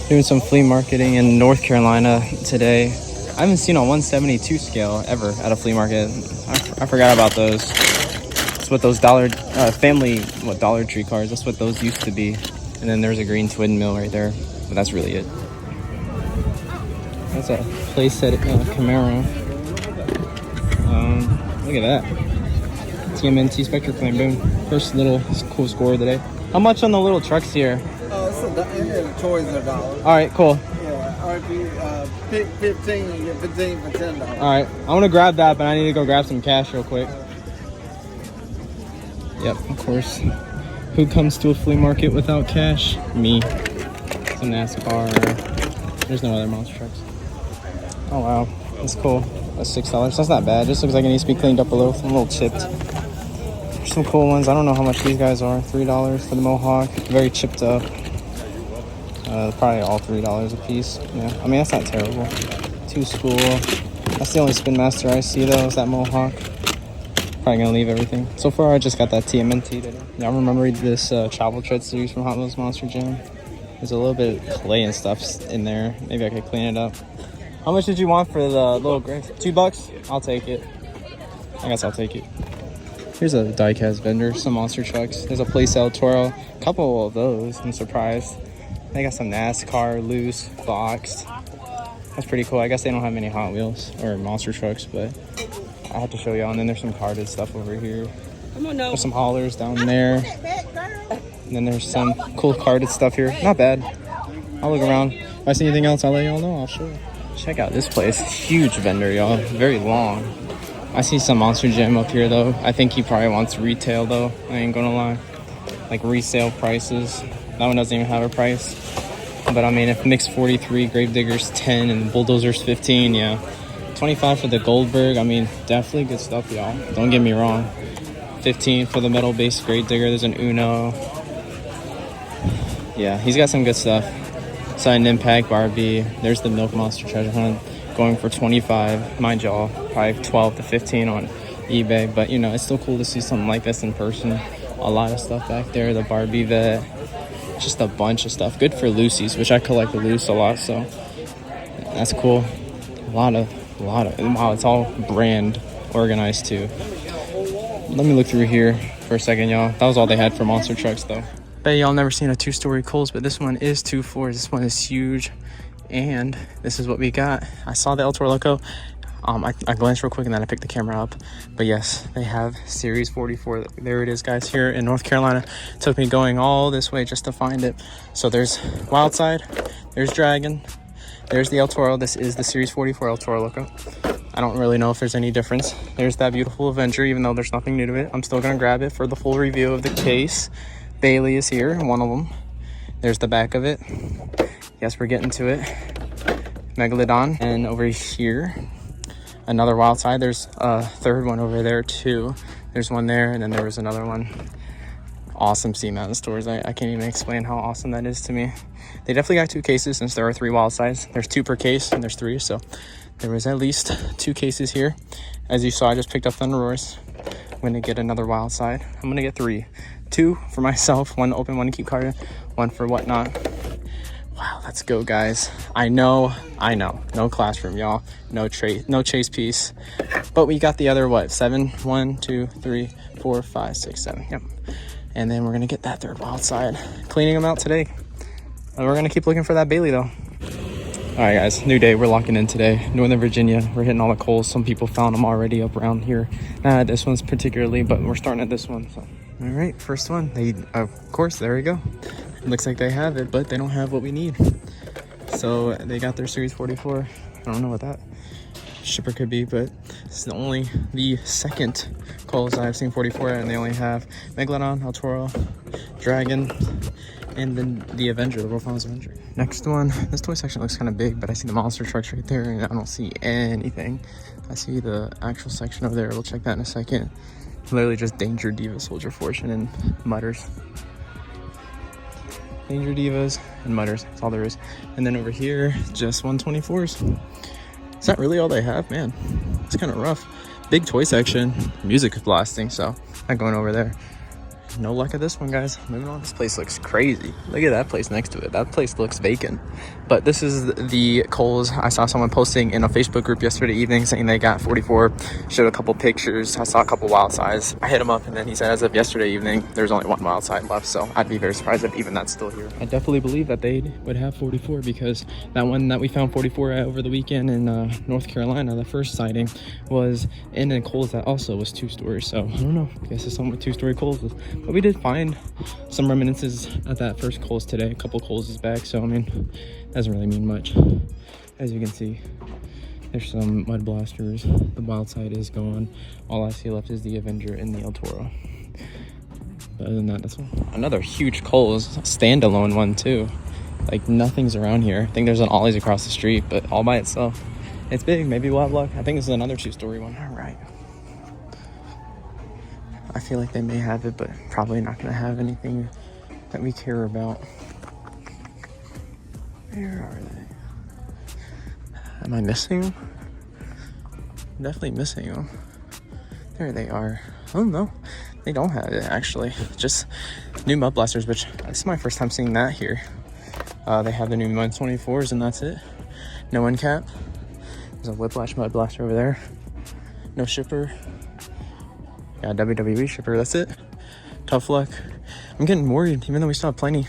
Doing some flea marketing in North Carolina today. I haven't seen a 172 scale ever at a flea market. I forgot about those. That's what those Dollar Tree cars, that's what those used to be. And then there's a green twin mill right there, but that's really it. That's a playset Camaro. Look at that. TMNT Spectre Flame, boom. First little cool score of the day. How much on the little trucks here? The toys are $1. All right, cool. Yeah, or if you pick 15, you get 15 for $10. All right, I want to grab that, but I need to go grab some cash real quick. Yep, of course. Who comes to a flea market without cash? Me. Some NASCAR. There's no other monster trucks. Oh wow, that's cool. That's $6. That's not bad. Just looks like it needs to be cleaned up a little chipped. There's some cool ones. I don't know how much these guys are. $3 for the Mohawk. Very chipped up. Probably all $3 a piece. Yeah, I mean that's not terrible. Too School. That's the only Spin Master I see though. Is that Mohawk. Probably gonna leave everything. So far, I just got that TMNT today. Y'all remember this Travel Tread series from Hot Wheels Monster Jam? There's a little bit of clay and stuff in there. Maybe I could clean it up. How much did you want for the little gray? $2? I'll take it. I guess I'll take it. Here's a Diecast vendor, some monster trucks. There's a Playcell Toro, a couple of those. I'm surprised. They got some NASCAR loose, boxed. That's pretty cool. I guess they don't have many Hot Wheels or monster trucks, but I have to show y'all. And then there's some carded stuff over here. There's some haulers down there. And then there's some cool carded stuff here. Not bad. I'll look around. If I see anything else, I'll let y'all know. I'll show you. Check out this place. Huge vendor, y'all. Very long. I see some Monster Jam up here, though. I think he probably wants retail, though. I ain't gonna lie. Like resale prices. That one doesn't even have a price. But I mean, if Mix 43, Gravedigger's 10, and Bulldozer's 15, yeah. 25 for the Goldberg. I mean, definitely good stuff, y'all. Don't get me wrong. 15 for the metal base Gravedigger. There's an Uno. Yeah, he's got some good stuff. Sudden Impact Barbie. There's the Milk Monster Treasure Hunt going for 25. Mind y'all, probably 12 to 15 on eBay. But you know, it's still cool to see something like this in person. A lot of stuff back there. The Barbie vet. Just a bunch of stuff. Good for Lucy's, which I collect the loose a lot, so that's cool. A lot of wow, it's all brand organized too. Let me look through here for a second, y'all. That was all they had for monster trucks though. Bet y'all never seen a 2-story Kohl's, but this one is 2 floors. This one is huge, and this is what we got. I saw the El Toro Loco. I glanced real quick and then I picked the camera up. But yes, they have Series 44. There it is, guys, here in North Carolina. It took me going all this way just to find it. So there's Wildside, there's Dragon, there's the El Toro. This is the Series 44 El Toro Loco. I don't really know if there's any difference. There's that beautiful Avenger, even though there's nothing new to it. I'm still gonna grab it for the full review of the case. Bailey is here, one of them. There's the back of it. Yes, we're getting to it. Megalodon. And over here, another Wildside. There's a third one over there too. There's one there, and then there was another one. Awesome C-Mountain stores. I can't even explain how awesome that is to me. They definitely got 2 cases since there are 3 Wildsides. There's 2 per case and there's 3, so there was at least 2 cases here. As you saw, I just picked up Thunder Roars. I'm gonna get another Wildside. I'm gonna get 3. 2 for myself, 1 to open, 1 to keep carded, 1 for whatnot. Wow, let's go, guys. I know. No classroom, y'all. No chase piece. But we got the other, 7? 1, 2, 3, 4, 5, 6, 7. Yep. And then we're going to get that third Wildside. Cleaning them out today. And we're going to keep looking for that Bailey, though. All right, guys. New day. We're locking in today. Northern Virginia. We're hitting all the Kohls. Some people found them already up around here. Not this one's particularly, but we're starting at this one. So, all right. First one. Of course, there we go. Looks like they have it, but they don't have what we need. So they got their Series 44. I don't know what that shipper could be, but it's only the second Kohl's I've seen 44, and they only have Megalodon, El Toro, Dragon, and then the Avenger, the World Finals Avenger. Next one, this toy section looks kind of big, but I see the monster trucks right there, and I don't see anything. I see the actual section over there. We'll check that in a second. Literally just Danger Diva, Soldier Fortune, and Mutters. Danger Divas and Mutters, that's all there is. And then over here, just 124s. Is that really all they have? Man, it's kind of rough. Big toy section, music is blasting, so not going over there. no luck at this one, guys. Moving on. This place looks crazy. Look at that place next to it. That place looks vacant. But this is the Kohl's. I saw someone posting in a Facebook group yesterday evening saying they got 44. Showed a couple pictures. I saw a couple wild sides. I hit him up, and then he said as of yesterday evening, there's only one wild side left. So I'd be very surprised if even that's still here. I definitely believe that they would have 44 because that one that we found 44 at over the weekend in North Carolina, the first sighting was in a Kohl's that also was 2 stories. So I don't know. I guess it's something with 2-story Kohl's. But we did find some reminiscences at that first Kohl's today. A couple Kohl's is back. So I mean, doesn't really mean much. As you can see, there's some mud blasters. The wild side is gone. All I see left is the Avenger and the El Toro. But other than that, that's all. Another huge Kohl's, standalone one too. Like nothing's around here. I think there's an Ollie's across the street, but all by itself. It's big. Maybe we'll have luck. I think this is another 2-story one. All right. I feel like they may have it, but probably not going to have anything that we care about. Where are they? Am I missing them? I'm definitely missing them. There they are. Oh no, they don't have it actually. Just new mud blasters, which this is my first time seeing that here. They have the new mud 24s and that's it. No end cap. There's a Whiplash mud blaster over there. No shipper. Yeah, WWE shipper, that's it. Tough luck. I'm getting worried, even though we still have plenty.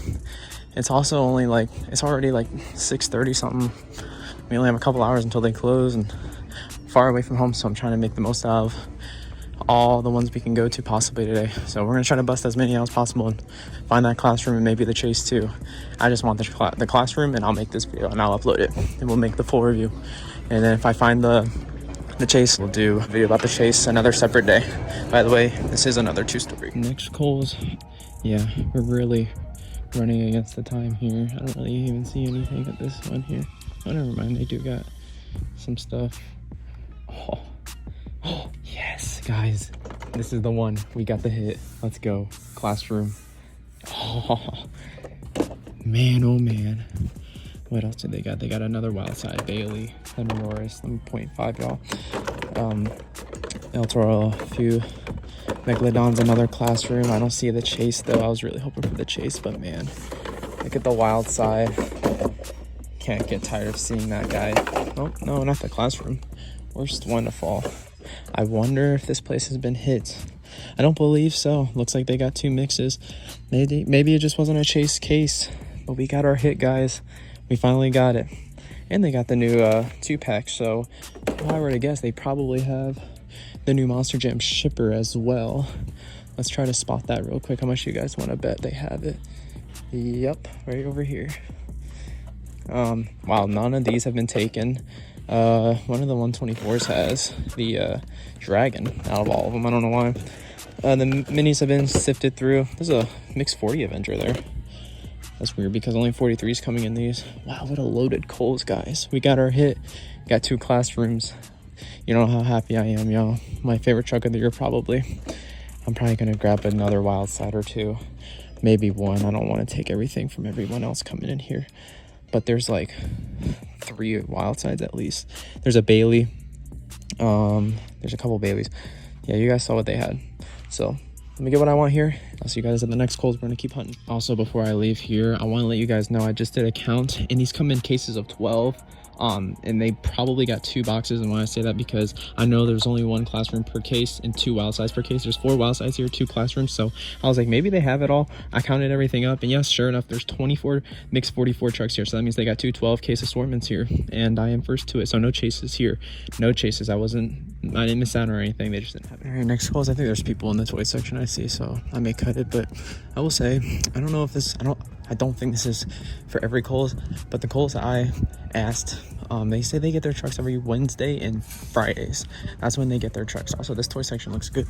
It's also only like, it's already like 6:30 something. We only have a couple hours until they close and far away from home, so I'm trying to make the most out of all the ones we can go to possibly today. So we're gonna try to bust as many out as possible and find that classroom and maybe the chase too. I just want the classroom, and I'll make this video and I'll upload it and we'll make the full review. And then if I find the chase, we'll do a video about the chase another separate day. By the way, this is another 2-story. Next Kohl's. Yeah, we're really running against the time here. I don't really even see anything at this one here. Oh, never mind, they do got some stuff. Oh, yes, guys, this is the one. We got the hit. Let's go. Classroom. Oh, man, oh man. What else did they got? They got another wild side. Bailey, Henry Norris, 1.5, y'all. El Toro, a few Megalodons, another classroom. I don't see the chase though. I was really hoping for the chase, but man, look at the wild side. Can't get tired of seeing that guy. Oh, no, not the classroom. Worst one to fall. I wonder if this place has been hit. I don't believe so. Looks like they got 2 mixes. Maybe it just wasn't a chase case, but we got our hit, guys. We finally got it. And they got the new 2-pack, so if I were to guess, they probably have the new Monster Jam shipper as well. Let's try to spot that real quick. How much do you guys want to bet they have it? Yep, right over here. Wow, none of these have been taken. One of the 124s has the Dragon out of all of them. I don't know why. The minis have been sifted through. There's a mixed 40 Avenger there. That's weird because only 43 is coming in these. Wow, what a loaded Kohl's, guys. We got our hit. Got 2 classrooms. You know how happy I am, y'all. My favorite truck of the year, probably. I'm probably going to grab another wild side or 2. Maybe 1. I don't want to take everything from everyone else coming in here. But there's like 3 wild sides at least. There's a Bailey. There's a couple Baileys. Yeah, you guys saw what they had. So let me get what I want here. I'll see you guys at the next Kohl's. We're gonna keep hunting. Also, before I leave here, I want to let you guys know I just did a count, and these come in cases of 12. And they probably got 2 boxes. And why I say that, because I know there's only 1 classroom per case and 2 wild sides per case. There's 4 wild sides here, 2 classrooms. So I was like, maybe they have it all. I counted everything up, and yes, sure enough, there's 24 mixed 44 trucks here. So that means they got 2 12-case assortments here, and I am first to it. So no chases here. No chases. I didn't miss out or anything. They just didn't have it. All right, next Kohl's. I think there's people in the toy section I see, so I may cut it. But I will say, I don't know if this, I don't think this is for every Kohl's, but the Kohl's I asked, they say they get their trucks every Wednesday and Fridays. That's when they get their trucks. Also, this toy section looks good.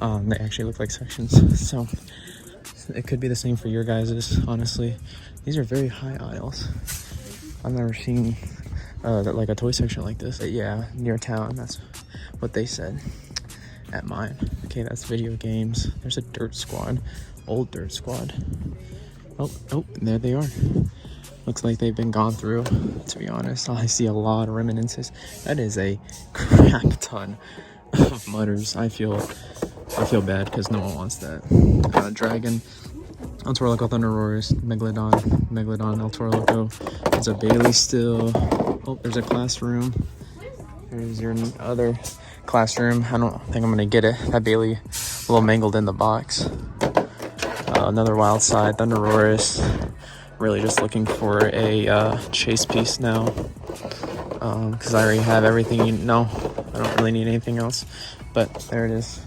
They actually look like sections, so it could be the same for your guys's. Honestly, these are very high aisles. I've never seen like a toy section like this. But yeah, near town. That's what they said at mine. Okay, that's video games. There's a Dirt Squad, old Dirt Squad. Oh, there they are. Looks like they've been gone through, to be honest. I see a lot of reminiscences. That is a crap ton of mutters. I feel I feel bad because no one wants that. Dragon, El Toro Loco, Thunder Roars, Megalodon, El Toro Loco. There's a Bailey still. Oh, there's a classroom. There's your other classroom. I don't think I'm gonna get it. That Bailey a little mangled in the box. Another Wild Side, Thunder Roars. Really just looking for a chase piece now. Because I already have everything. No, I don't really need anything else. But there it is.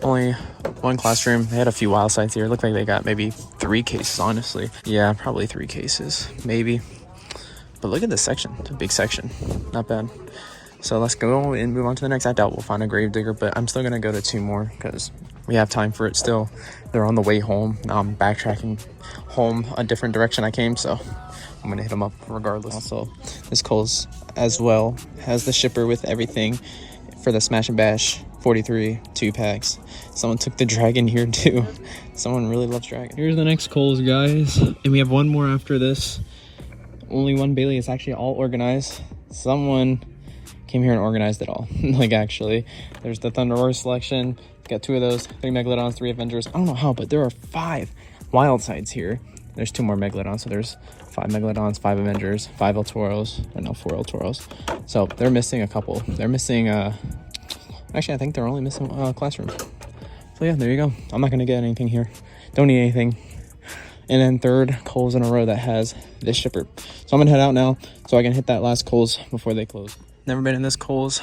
Only one classroom. They had a few Wild Sides here. It looked like they got maybe 3 cases, honestly. Yeah, probably 3 cases, maybe. But look at this section. It's a big section. Not bad. So let's go and move on to the next. I doubt we'll find a Gravedigger, but I'm still going to go to 2 more because we have time for it still. They're on the way home. Now I'm backtracking home a different direction I came, so I'm going to hit them up regardless. Also, this Kohl's as well has the shipper with everything for the Smash and Bash 43 2-packs. Someone took the Dragon here too. Someone really loves Dragon. Here's the next Kohl's, guys. And we have one more after this. Only one Bailey. It's actually all organized. Someone came here and organized it all. Like, actually, there's the Thunder Roar selection. Got 2 of those, 3 Megalodons, 3 Avengers. I don't know how, but there are 5 Wild Sides here. There's 2 more Megalodons, so there's 5 Megalodons, 5 Avengers, 5 El Toros, and now 4 El Toros. So they're missing a couple. They're missing, actually, I think they're only missing classroom. So yeah, there you go. I'm not gonna get anything here. Don't need anything. And then 3rd Kohl's in a row that has this shipper. So I'm gonna head out now so I can hit that last Kohl's before they close. Never been in this Kohl's.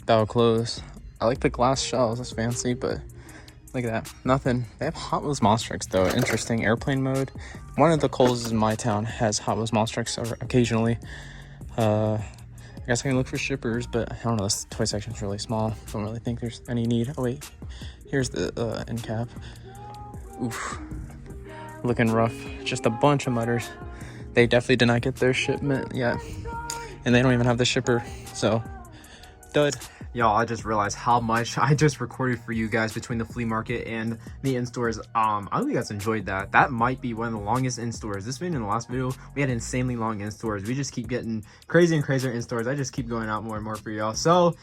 About to close. I like the glass shells. That's fancy, but look at that. Nothing. They have Hot Wheels Monster Trucks though. Interesting. Airplane mode. One of the Kohl's in my town has Hot Wheels Monster Trucks occasionally. I guess I can look for shippers, but I don't know. This toy section is really small. Don't really think there's any need. Oh wait, here's the end cap. Oof, looking rough. Just a bunch of mutters. They definitely did not get their shipment yet, and they don't even have the shipper. So, dud. Y'all, I just realized how much I just recorded for you guys between the flea market and the in-stores. I hope you guys enjoyed that. That might be one of the longest in-stores. This video in the last video, we had insanely long in-stores. We just keep getting crazy and crazier in-stores. I just keep going out more and more for y'all. So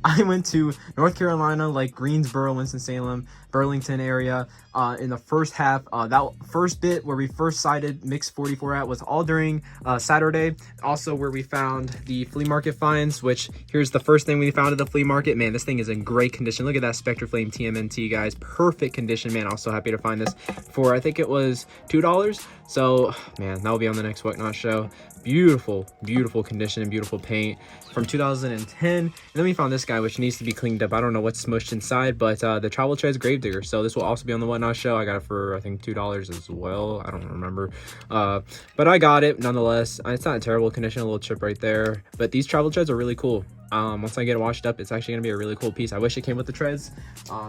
I went to North Carolina, like Greensboro, Winston-Salem, Burlington area in the first half. That first bit where we first sighted Mix 44 at was all during Saturday. Also where we found the flea market finds, which here's the first thing we found at the flea market. Man, this thing is in great condition. Look at that Spectre Flame TMNT, guys. Perfect condition, man. I was so happy to find this for, I think it was $2. So man, that will be on the next Whatnot show. Beautiful, beautiful condition and beautiful paint from 2010. And then we found this guy, which needs to be cleaned up. I don't know what's smushed inside, but the Travel Treads Gravedigger. So this will also be on the Whatnot show. I got it for, I think, $2 as well. I don't remember. But I got it nonetheless. It's not in terrible condition, a little chip right there. But these Travel Treads are really cool. Once I get it washed up, it's actually gonna be a really cool piece. I wish it came with the treads.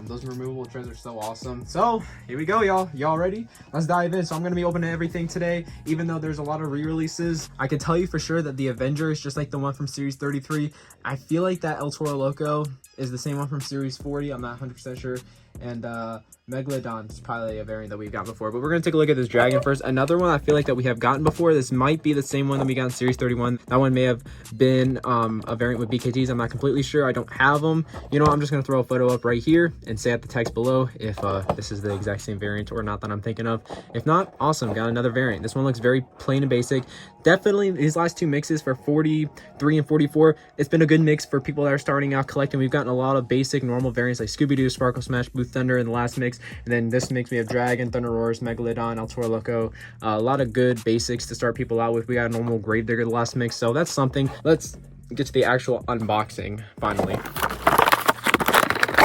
Those removable treads are so awesome. So here we go, y'all ready? Let's dive in. So I'm gonna be opening everything today, even though there's a lot of re-releases. I can tell you for sure that the Avenger is just like the one from Series 33. I feel like that El Toro Loco is the same one from Series 40. I'm not 100% sure. And Megalodon is probably a variant that we've got before, but we're gonna take a look at this Dragon first. Another one I feel like that we have gotten before. This might be the same one that we got in Series 31. That one may have been a variant with BKTs. I'm not completely sure. I don't have them. You know, I'm just gonna throw a photo up right here and say at the text below if this is the exact same variant or not that I'm thinking of. If not, awesome, got another variant. This one looks very plain and basic. Definitely these last 2 mixes for 43 and 44, it's been a good mix for people that are starting out collecting. We've gotten a lot of basic normal variants like Scooby-Doo, Sparkle Smash, Blue Thunder in the last mix, and then this mix we have Dragon, Thunder Roars, Megalodon, El Toro Loco. A lot of good basics to start people out with. We got a normal Gravedigger the last mix, so that's something. Let's get to the actual unboxing finally.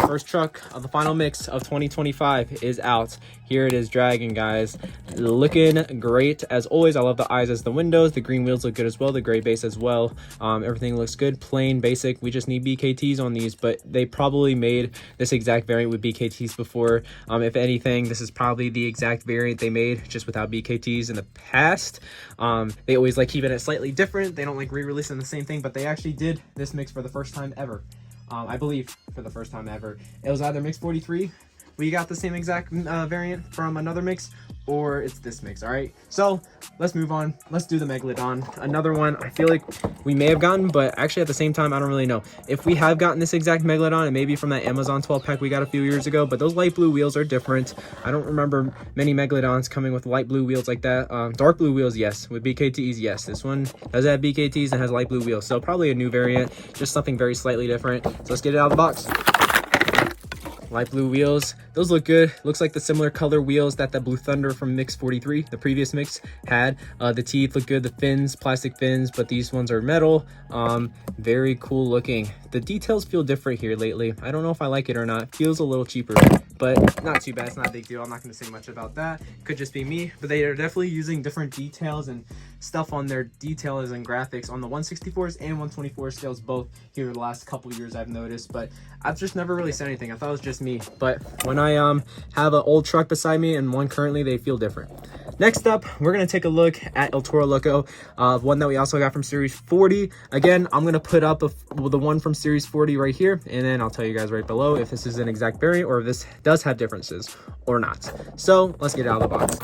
First truck of the final mix of 2025 is out. Here it is, Dragon, guys. Looking great as always. I love the eyes as the windows. The green wheels look good as well. The gray base as well. Everything looks good, plain, basic. We just need BKTs on these, but they probably made this exact variant with BKTs before. If anything, this is probably the exact variant they made just without BKTs in the past. They always like keeping it slightly different. They don't like re-releasing the same thing, but they actually did this mix for the first time ever. I believe for the first time ever. It was either Mix 43, we got the same exact variant from another mix, or it's this mix, all right? So let's move on. Let's do the Megalodon. Another one I feel like we may have gotten, but actually at the same time, I don't really know. If we have gotten this exact Megalodon, it may be from that Amazon 12 pack we got a few years ago, but those light blue wheels are different. I don't remember many Megalodons coming with light blue wheels like that. Dark blue wheels, yes. With BKTs, yes. This one does have BKTs and has light blue wheels, so probably a new variant, just something very slightly different. So let's get it out of the box. Light blue wheels, those look good. Looks like the similar color wheels that the Blue Thunder from Mix 43, the previous mix, had. The teeth look good, the fins, plastic fins, but these ones are metal. Very cool looking. The details feel different here lately. I don't know if I like it or not. Feels a little cheaper, but not too bad. It's not a big deal. I'm not going to say much about that. Could just be me, but they are definitely using different details and stuff on their details and graphics on the 164s and 124 scales, both here the last couple years I've noticed, but I've just never really said anything. I thought it was just me, but when I have an old truck beside me and one currently, they feel different. Next up, we're going to take a look at El Toro Loco, one that we also got from Series 40. Again, I'm going to put up the one from Series 40 right here, and then I'll tell you guys right below if this is an exact variant or if this does have differences or not. So let's get it out of the box.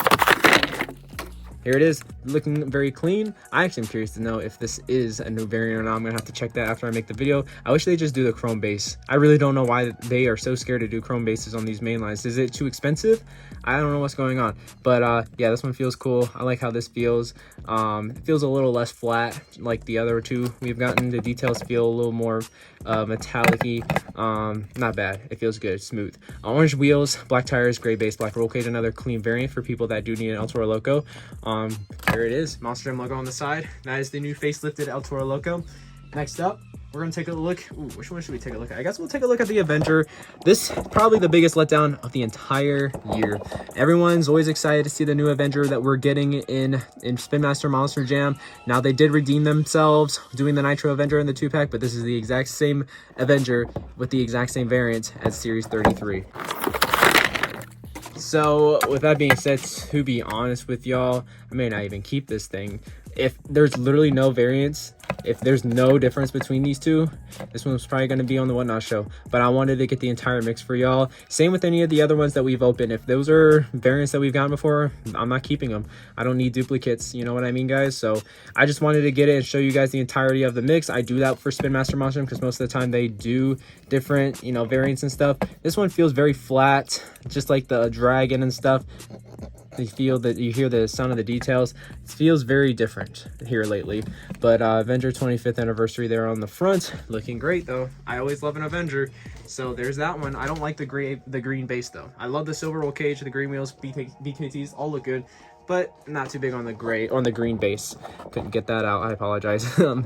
Here it is, looking very clean. I actually am curious to know if this is a new variant or not. I'm gonna have to check that after I make the video. I wish they just do the chrome base. I really don't know why they are so scared to do chrome bases on these main lines. Is it too expensive? I don't know what's going on. But yeah, this one feels cool. I like how this feels. It feels a little less flat like the other two we've gotten. The details feel a little more metallic-y. Not bad. It feels good, smooth. Orange wheels, black tires, gray base, black roll cage. Another clean variant for people that do need an El Toro Loco. Here it is, Monster Jam logo on the side. That is the new facelifted El Toro Loco. Next up, we're gonna take a look. Ooh, which one should we take a look at? I guess we'll take a look at the Avenger. This is probably the biggest letdown of the entire year. Everyone's always excited to see the new Avenger that we're getting in Spin Master Monster Jam. Now they did redeem themselves doing the Nitro Avenger in the 2-pack, but this is the exact same Avenger with the exact same variant as Series 33. So with that being said, to be honest with y'all, I may not even keep this thing. If there's literally no variance, if there's no difference between these two, this one's probably going to be on the Whatnot show. But I wanted to get the entire mix for y'all. Same with any of the other ones that we've opened. If those are variants that we've gotten before, I'm not keeping them. I don't need duplicates, you know what I mean, guys? So I just wanted to get it and show you guys the entirety of the mix. I do that for Spin Master Monster because most of the time they do different, you know, variants and stuff. This one feels very flat, just like the Dragon and stuff. You feel that you hear the sound of the details. It feels very different here lately. But Avenger 25th anniversary there on the front, looking great though. I always love an Avenger, so there's that one. I don't like the green base though. I love the silver roll cage, the green wheels, BKTs all look good, but not too big on the green base. Couldn't get that out, I apologize.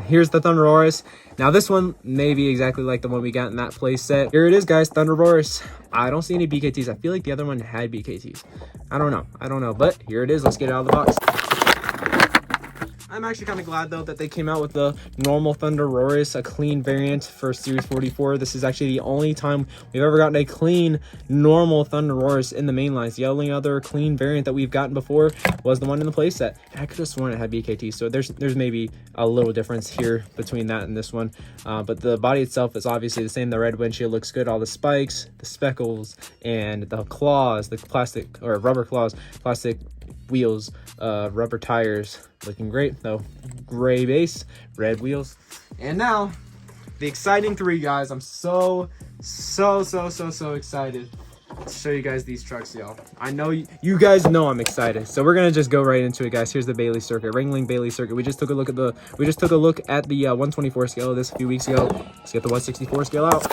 Here's the Thunderosaurus. Now this one may be exactly like the one we got in that play set. Here it is, guys, Thunderosaurus. I don't see any BKTs. I feel like the other one had BKTs. I don't know, but here it is. Let's get it out of the box. I'm actually kind of glad though that they came out with the normal Thunderosaurus, a clean variant for Series 44. This is actually the only time we've ever gotten a clean normal Thunderosaurus in the main lines. The only other clean variant that we've gotten before was the one in the playset. I could have sworn it had BKT, so there's maybe a little difference here between that and this one. But the body itself is obviously the same. The red windshield looks good. All the spikes, the speckles, and the claws, the plastic or rubber claws, plastic wheels, rubber tires, looking great though. Gray base, red wheels, and now the exciting three, guys. I'm so excited to show you guys these trucks, y'all. I know you guys know I'm excited, so we're gonna just go right into it, guys. Here's the Bailey circuit, Ringling Bailey circuit. We just took a look at the 124 scale of this a few weeks ago. Let's get the 164 scale out.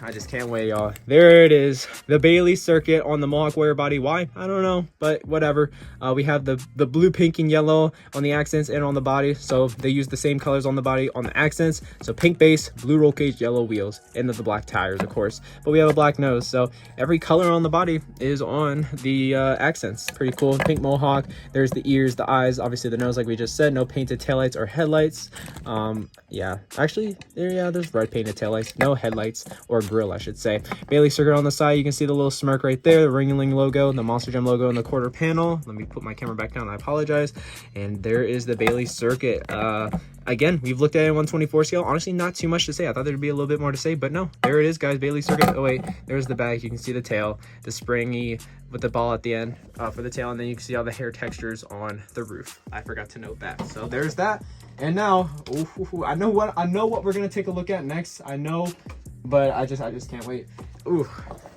I just can't wait, y'all. There it is, the Bailey circuit on the Mohawk Warrior body. Why? I don't know, but whatever. We have the blue, pink, and yellow on the accents and on the body, so they use the same colors on the body on the accents. So pink base, blue roll cage, yellow wheels, and the black tires, of course. But we have a black nose, so every color on the body is on the accents. Pretty cool. Pink Mohawk. There's the ears, the eyes, obviously the nose, like we just said. No painted taillights or headlights. Yeah, actually, there's red painted taillights. No headlights or grill, I should say. Bailey circuit on the side, you can see the little smirk right there, the Ringling logo, the Monster Jam logo in the quarter panel. Let me put my camera back down, I apologize. And there is the Bailey circuit. Again, we've looked at it in 124 scale. Honestly, not too much to say. I thought there'd be a little bit more to say, but no, there it is, guys. Bailey circuit. Oh wait, there's the back. You can see the tail, the springy with the ball at the end for the tail, and then you can see all the hair textures on the roof. I forgot to note that. So there's that. And now, I know what we're gonna take a look at next. I know, but I just can't wait. Ooh,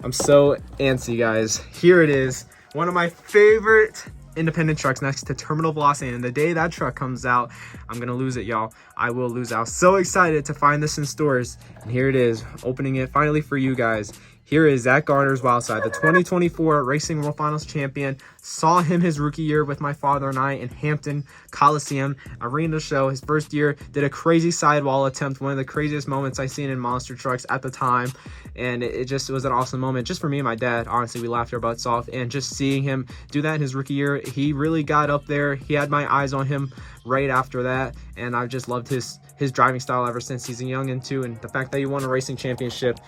I'm so antsy, guys. Here it is. One of my favorite independent trucks next to Terminal Velocity, and the day that truck comes out, I'm gonna lose it, y'all. I will lose it. I was so excited to find this in stores, and here it is, opening it finally for you guys. Here is Zach Garner's Wildside, the 2024 Racing World Finals champion. Saw him his rookie year with my father and I in Hampton Coliseum Arena Show. His first year, did a crazy sidewall attempt, one of the craziest moments I've seen in monster trucks at the time. And it was an awesome moment just for me and my dad. Honestly, we laughed our butts off. And just seeing him do that in his rookie year, he really got up there. He had my eyes on him right after that. And I've just loved his driving style ever since. He's a youngin' too. And the fact that he won a racing championship,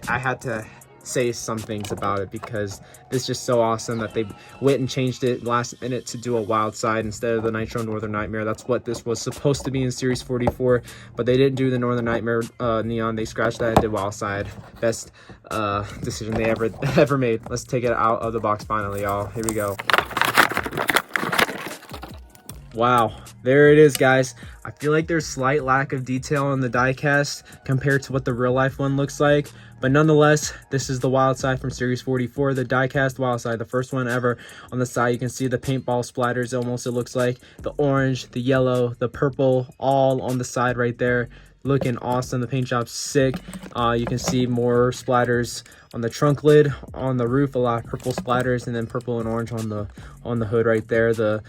I had to say some things about it, because this is just so awesome that they went and changed it last minute to do a wild side instead of the Nitro Northern Nightmare. That's what this was supposed to be in Series 44, but they didn't do the Northern Nightmare neon. They scratched that and did wild side. Best decision they ever made. Let's take it out of the box finally, y'all. Here we go. Wow, there it is, guys. I feel like there's slight lack of detail on the diecast compared to what the real life one looks like, but nonetheless, this is the wild side from Series 44, the diecast wild side, the first one ever. On the side, you can see the paintball splatters almost, it looks like. The orange, the yellow, the purple, all on the side right there. Looking awesome. The paint job's sick. You can see more splatters on the trunk lid, on the roof, a lot of purple splatters, and then purple and orange on the hood right there. The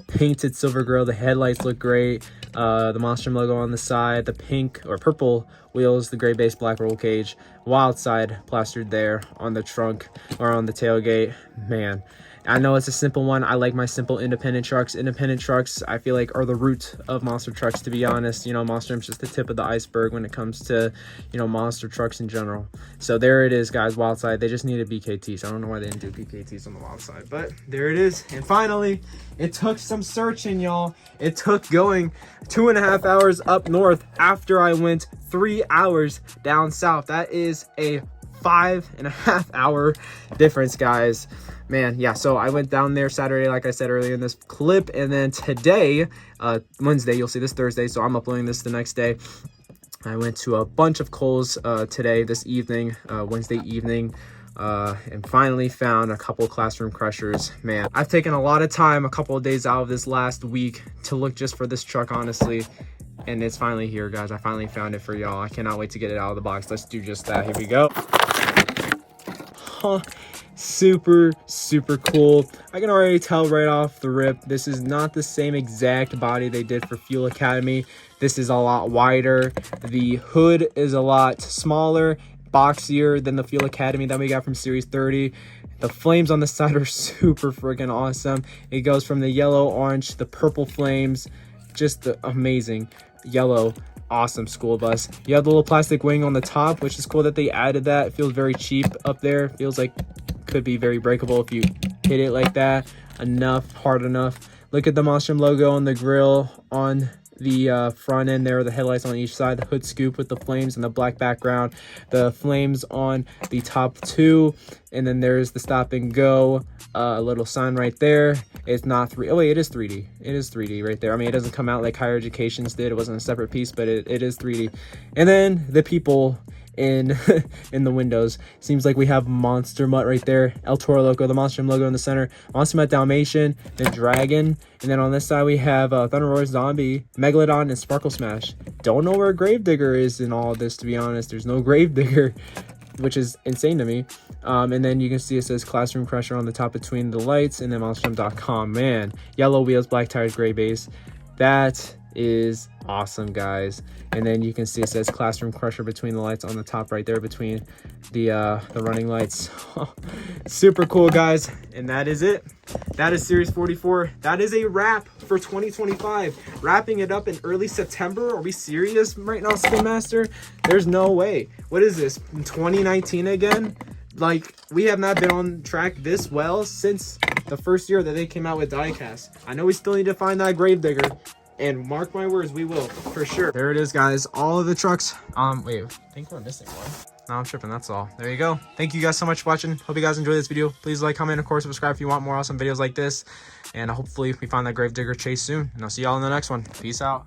painted silver grill, the headlights look great. The Monster logo on the side, the pink or purple wheels, the gray base black roll cage, wild side plastered there on the trunk or on the tailgate. Man, I know it's a simple one. I like my simple independent trucks. Independent trucks, I feel like, are the root of monster trucks, to be honest. You know, Monster M's just the tip of the iceberg when it comes to, you know, monster trucks in general. So there it is, guys, wild side. They just needed BKTs. I don't know why they didn't do BKTs on the wild side, but there it is. And finally, it took some searching, y'all. It took going 2.5 hours up north after I went 3 hours down south. That is a 5.5 hour difference, guys. Man, yeah, so I went down there Saturday, like I said earlier in this clip, and then today, Wednesday, you'll see this Thursday, so I'm uploading this the next day. I went to a bunch of Kohl's today, this evening, Wednesday evening, and finally found a couple classroom crushers. Man, I've taken a lot of time, a couple of days out of this last week to look just for this truck, honestly. And it's finally here, guys. I finally found it for y'all. I cannot wait to get it out of the box. Let's do just that. Here we go. Huh. Super cool. I can already tell right off the rip, this is not the same exact body they did for Fuel Academy. This is a lot wider. The hood is a lot smaller, boxier than the Fuel Academy that we got from Series 30. The flames on the side are super freaking awesome. It goes from the yellow, orange, the purple flames, just the amazing yellow, awesome school bus. You have the little plastic wing on the top, which is cool that they added that. It feels very cheap up there. Feels like could be very breakable if you hit it like that hard enough. Look at the Monster logo on the grill, on the front end there, the headlights on each side, the hood scoop with the flames and the black background, the flames on the top two, and then there's the stop and go, a little sign right there. It's not oh wait, it is 3D. It is 3D right there. I mean, it doesn't come out like Higher Education's did. It wasn't a separate piece, but it is 3D. And then the people in in the windows, seems like we have Monster Mutt right there, El Toro logo, the Monster logo in the center, Monster Mutt Dalmatian, the Dragon, and then on this side we have Thunder Roar Zombie, Megalodon, and Sparkle Smash. Don't know where Gravedigger is in all of this, to be honest. There's no Gravedigger, which is insane to me. And then you can see it says Classroom Crusher on the top between the lights, and then monsterjam.com. Man, yellow wheels, black tires, gray base. That is awesome, guys. And then you can see it says Classroom Crusher between the lights on the top right there between the running lights. Super cool, guys. And that is it. That is Series 44. That is a wrap for 2025. Wrapping it up in early September. Are we serious right now, Spin Master? There's no way. What is this, 2019 again? Like, we have not been on track this well since the first year that they came out with Diecast. I know we still need to find that Gravedigger, and mark my words, we will, for sure. There it is, guys. All of the trucks. Wait, I think we're missing one. No, I'm tripping. That's all. There you go. Thank you guys so much for watching. Hope you guys enjoyed this video. Please like, comment, of course, subscribe if you want more awesome videos like this. And hopefully we find that Gravedigger chase soon. And I'll see y'all in the next one. Peace out.